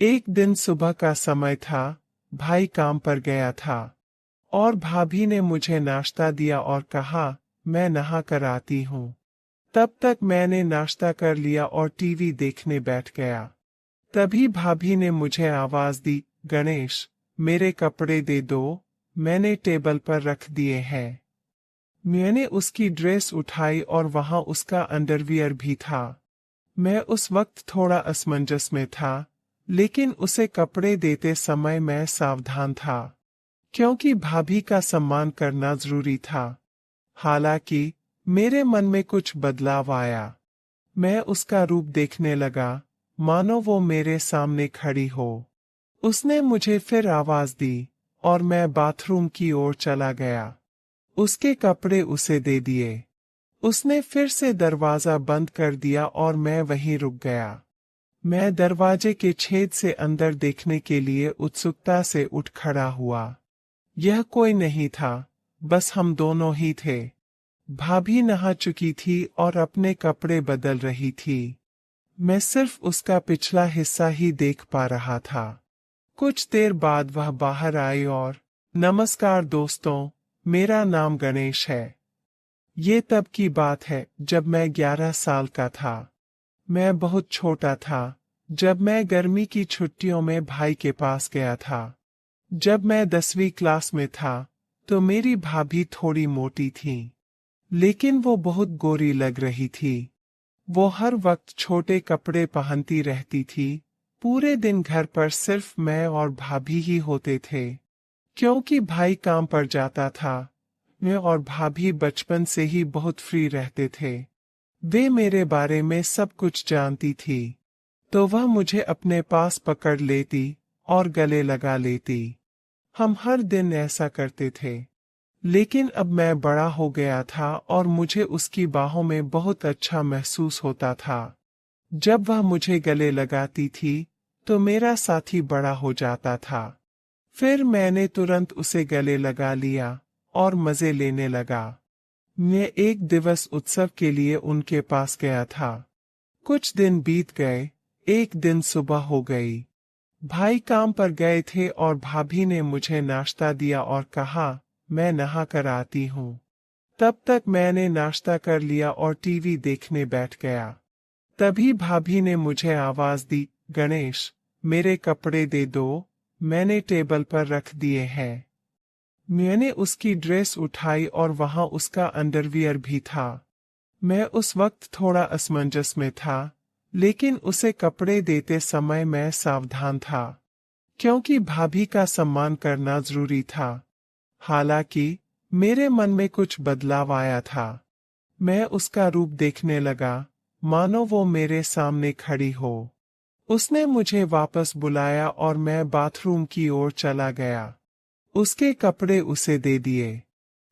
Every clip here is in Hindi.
एक दिन सुबह का समय था। भाई काम पर गया था और भाभी ने मुझे नाश्ता दिया और कहा, मैं नहा कर आती हूँ। तब तक मैंने नाश्ता कर लिया और टीवी देखने बैठ गया। तभी भाभी ने मुझे आवाज दी, गणेश, मेरे कपड़े दे दो, मैंने टेबल पर रख दिए हैं। मैंने उसकी ड्रेस उठाई और वहां उसका अंडरवियर भी था। मैं उस वक्त थोड़ा असमंजस में था, लेकिन उसे कपड़े देते समय मैं सावधान था, क्योंकि भाभी का सम्मान करना जरूरी था। हालांकि मेरे मन में कुछ बदलाव आया। मैं उसका रूप देखने लगा, मानो वो मेरे सामने खड़ी हो। उसने मुझे फिर आवाज दी और मैं बाथरूम की ओर चला गया। उसके कपड़े उसे दे दिए। उसने फिर से दरवाजा बंद कर दिया और मैं वहीं रुक गया। मैं दरवाजे के छेद से अंदर देखने के लिए उत्सुकता से उठ खड़ा हुआ। यह कोई नहीं था, बस हम दोनों ही थे। भाभी नहा चुकी थी और अपने कपड़े बदल रही थी। मैं सिर्फ उसका पिछला हिस्सा ही देख पा रहा था। कुछ देर बाद वह बाहर आई और, नमस्कार दोस्तों, मेरा नाम गणेश है। ये तब की बात है जब मैं 11 साल का था। मैं बहुत छोटा था जब मैं गर्मी की छुट्टियों में भाई के पास गया था। जब मैं 10वीं क्लास में था तो मेरी भाभी थोड़ी मोटी थी, लेकिन वो बहुत गोरी लग रही थी। वो हर वक्त छोटे कपड़े पहनती रहती थी। पूरे दिन घर पर सिर्फ मैं और भाभी ही होते थे, क्योंकि भाई काम पर जाता था। मैं और भाभी बचपन से ही बहुत फ्री रहते थे। वे मेरे बारे में सब कुछ जानती थी, तो वह मुझे अपने पास पकड़ लेती और गले लगा लेती। हम हर दिन ऐसा करते थे। लेकिन अब मैं बड़ा हो गया था और मुझे उसकी बाहों में बहुत अच्छा महसूस होता था। जब वह मुझे गले लगाती थी तो मेरा साथी बड़ा हो जाता था। फिर मैंने तुरंत उसे गले लगा लिया और मजे लेने लगा। मैं एक दिवस उत्सव के लिए उनके पास गया था। कुछ दिन बीत गए। एक दिन सुबह हो गई। भाई काम पर गए थे और भाभी ने मुझे नाश्ता दिया और कहा, मैं नहा कर आती हूँ। तब तक मैंने नाश्ता कर लिया और टीवी देखने बैठ गया। तभी भाभी ने मुझे आवाज दी, गणेश, मेरे कपड़े दे दो, मैंने टेबल पर रख दिए हैं। मैंने उसकी ड्रेस उठाई और वहां उसका अंडरवियर भी था। मैं उस वक्त थोड़ा असमंजस में था, लेकिन उसे कपड़े देते समय मैं सावधान था, क्योंकि भाभी का सम्मान करना जरूरी था। हालांकि मेरे मन में कुछ बदलाव आया था। मैं उसका रूप देखने लगा, मानो वो मेरे सामने खड़ी हो। उसने मुझे वापस बुलाया और मैं बाथरूम की ओर चला गया। उसके कपड़े उसे दे दिए।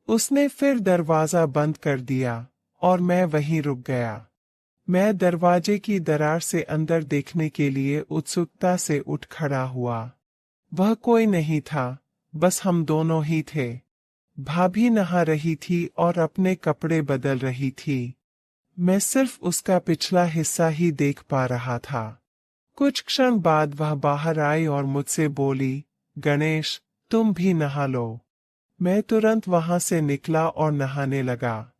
उसने फिर दरवाजा बंद कर दिया और मैं वहीं रुक गया। मैं दरवाजे की दरार से अंदर देखने के लिए उत्सुकता से उठ खड़ा हुआ। वह कोई नहीं था, बस हम दोनों ही थे। भाभी नहा रही थी और अपने कपड़े बदल रही थी। मैं सिर्फ उसका पिछला हिस्सा ही देख पा रहा था। कुछ क्षण बाद वह बाहर आई और मुझसे बोली, गणेश, तुम भी नहा लो। मैं तुरंत वहां से निकला और नहाने लगा।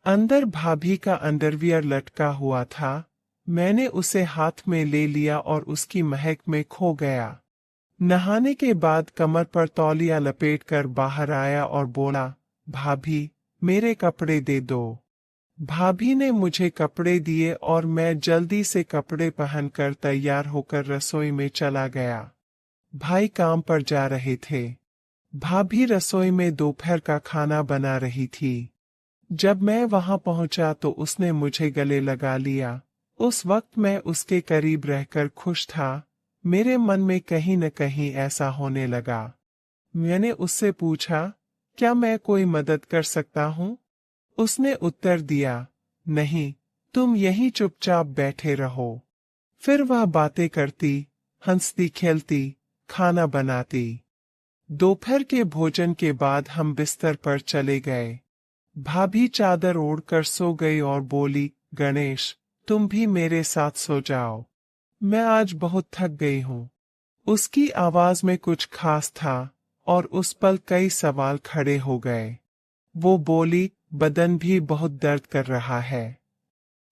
अंदर भाभी का अंडरवियर लटका हुआ था। मैंने उसे हाथ में ले लिया और उसकी महक में खो गया। नहाने के बाद कमर पर तौलिया लपेटकर बाहर आया और बोला, भाभी, मेरे कपड़े दे दो। भाभी ने मुझे कपड़े दिए और मैं जल्दी से कपड़े पहनकर तैयार होकर रसोई में चला गया। भाई काम पर जा रहे थे। भाभी रसोई में दोपहर का खाना बना रही थी। जब मैं वहां पहुंचा तो उसने मुझे गले लगा लिया। उस वक्त मैं उसके करीब रहकर खुश था। मेरे मन में कहीं न कहीं ऐसा होने लगा। मैंने उससे पूछा, क्या मैं कोई मदद कर सकता हूँ? उसने उत्तर दिया, नहीं, तुम यहीं चुपचाप बैठे रहो। फिर वह बातें करती, हंसती खेलती, खाना बनाती। दोपहर के भोजन के बाद हम बिस्तर पर चले गए। भाभी चादर ओढ़कर सो गई और बोली, गणेश, तुम भी मेरे साथ सो जाओ। मैं आज बहुत थक गई हूँ। उसकी आवाज में कुछ खास था और उस पल कई सवाल खड़े हो गए। वो बोली, बदन भी बहुत दर्द कर रहा है।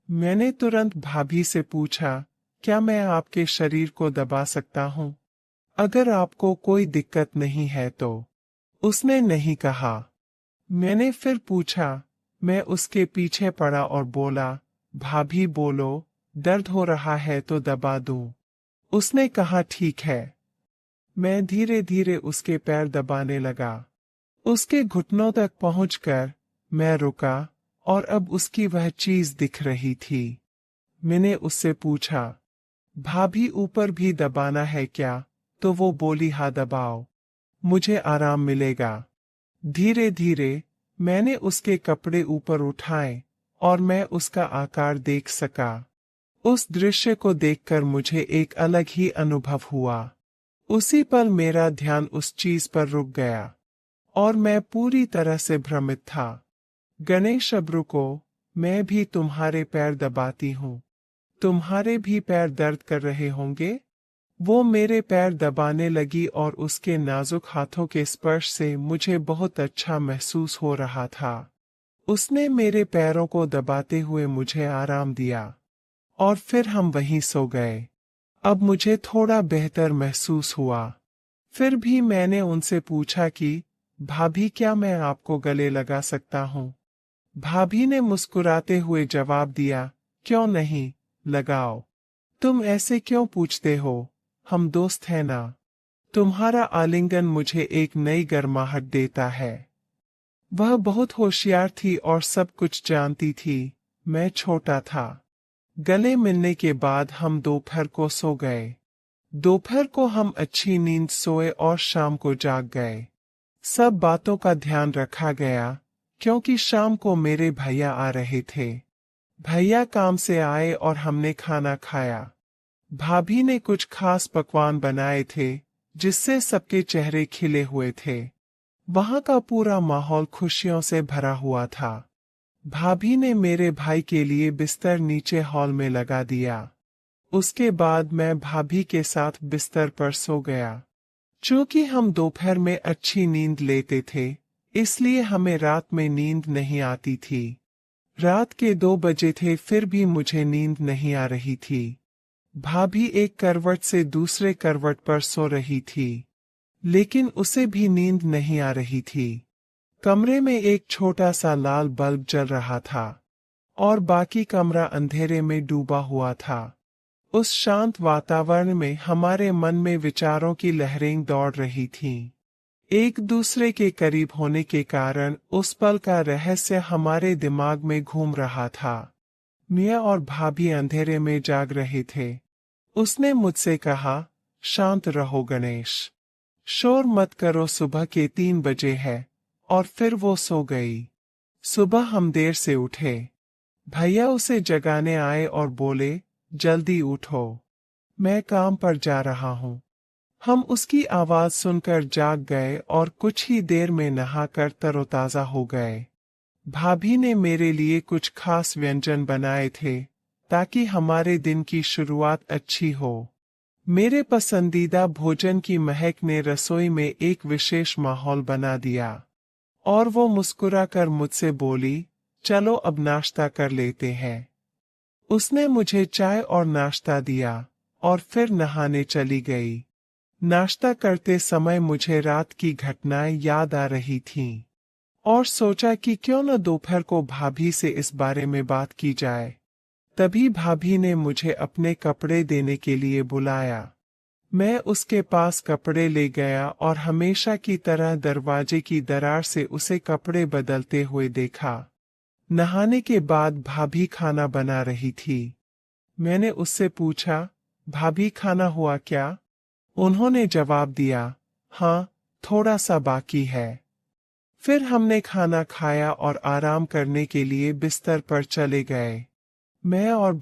मैंने तुरंत भाभी से पूछा, क्या मैं आपके शरीर को दबा सकता हूँ, अगर आपको कोई दिक्कत नहीं है तो। उसने नहीं कहा। मैंने फिर पूछा। मैं उसके पीछे पड़ा और बोला, भाभी बोलो, दर्द हो रहा है तो दबा दूं। उसने कहा, ठीक है। मैं धीरे धीरे उसके पैर दबाने लगा। उसके घुटनों तक पहुंचकर मैं रुका और अब उसकी वह चीज दिख रही थी। मैंने उससे पूछा, भाभी ऊपर भी दबाना है क्या? तो वो बोली, हाँ दबाओ, मुझे आराम मिलेगा। धीरे धीरे मैंने उसके कपड़े ऊपर उठाए और मैं उसका आकार देख सका। उस दृश्य को देखकर मुझे एक अलग ही अनुभव हुआ। उसी पल मेरा ध्यान उस चीज पर रुक गया और मैं पूरी तरह से भ्रमित था। गणेश, अब रुको, मैं भी तुम्हारे पैर दबाती हूँ। तुम्हारे भी पैर दर्द कर रहे होंगे। वो मेरे पैर दबाने लगी और उसके नाजुक हाथों के स्पर्श से मुझे बहुत अच्छा महसूस हो रहा था। उसने मेरे पैरों को दबाते हुए मुझे आराम दिया और फिर हम वहीं सो गए। अब मुझे थोड़ा बेहतर महसूस हुआ। फिर भी मैंने उनसे पूछा कि भाभी, क्या मैं आपको गले लगा सकता हूँ? भाभी ने मुस्कुराते हुए जवाब दिया, क्यों नहीं, लगाओ। तुम ऐसे क्यों पूछते हो? हम दोस्त हैं ना। तुम्हारा आलिंगन मुझे एक नई गर्माहट देता है। वह बहुत होशियार थी और सब कुछ जानती थी। मैं छोटा था। गले मिलने के बाद हम दोपहर को सो गए। दोपहर को हम अच्छी नींद सोए और शाम को जाग गए। सब बातों का ध्यान रखा गया क्योंकि शाम को मेरे भैया आ रहे थे। भैया काम से आए और हमने खाना खाया। भाभी ने कुछ खास पकवान बनाए थे जिससे सबके चेहरे खिले हुए थे। वहां का पूरा माहौल खुशियों से भरा हुआ था। भाभी ने मेरे भाई के लिए बिस्तर नीचे हॉल में लगा दिया। उसके बाद मैं भाभी के साथ बिस्तर पर सो गया। चूंकि हम दोपहर में अच्छी नींद लेते थे, इसलिए हमें रात में नींद नहीं आती थी। रात के 2 बजे थे, फिर भी मुझे नींद नहीं आ रही थी। भाभी एक करवट से दूसरे करवट पर सो रही थी, लेकिन उसे भी नींद नहीं आ रही थी। कमरे में एक छोटा सा लाल बल्ब जल रहा था और बाकी कमरा अंधेरे में डूबा हुआ था। उस शांत वातावरण में हमारे मन में विचारों की लहरें दौड़ रही थीं। एक दूसरे के करीब होने के कारण उस पल का रहस्य हमारे दिमाग में घूम रहा था। मियाँ और भाभी अंधेरे में जाग रहे थे। उसने मुझसे कहा, शांत रहो गणेश, शोर मत करो, सुबह के 3 बजे है। और फिर वो सो गई। सुबह हम देर से उठे। भैया उसे जगाने आए और बोले, जल्दी उठो, मैं काम पर जा रहा हूँ। हम उसकी आवाज सुनकर जाग गए और कुछ ही देर में नहाकर तरोताजा हो गए। भाभी ने मेरे लिए कुछ खास व्यंजन बनाए थे ताकि हमारे दिन की शुरुआत अच्छी हो। मेरे पसंदीदा भोजन की महक ने रसोई में एक विशेष माहौल बना दिया और वो मुस्कुराकर मुझसे बोली, चलो अब नाश्ता कर लेते हैं। उसने मुझे चाय और नाश्ता दिया और फिर नहाने चली गई। नाश्ता करते समय मुझे रात की घटनाएं याद आ रही थीं और सोचा कि क्यों न दोपहर को भाभी से इस बारे में बात की जाए। तभी भाभी ने मुझे अपने कपड़े देने के लिए बुलाया। मैं उसके पास कपड़े ले गया और हमेशा की तरह दरवाजे की दरार से उसे कपड़े बदलते हुए देखा। नहाने के बाद भाभी खाना बना रही थी। मैंने उससे पूछा, भाभी खाना हुआ क्या? उन्होंने जवाब दिया, हाँ, थोड़ा सा बाकी है। फिर हमने खाना खाया और आराम करने के लिए बिस्तर पर चले गए। मैं और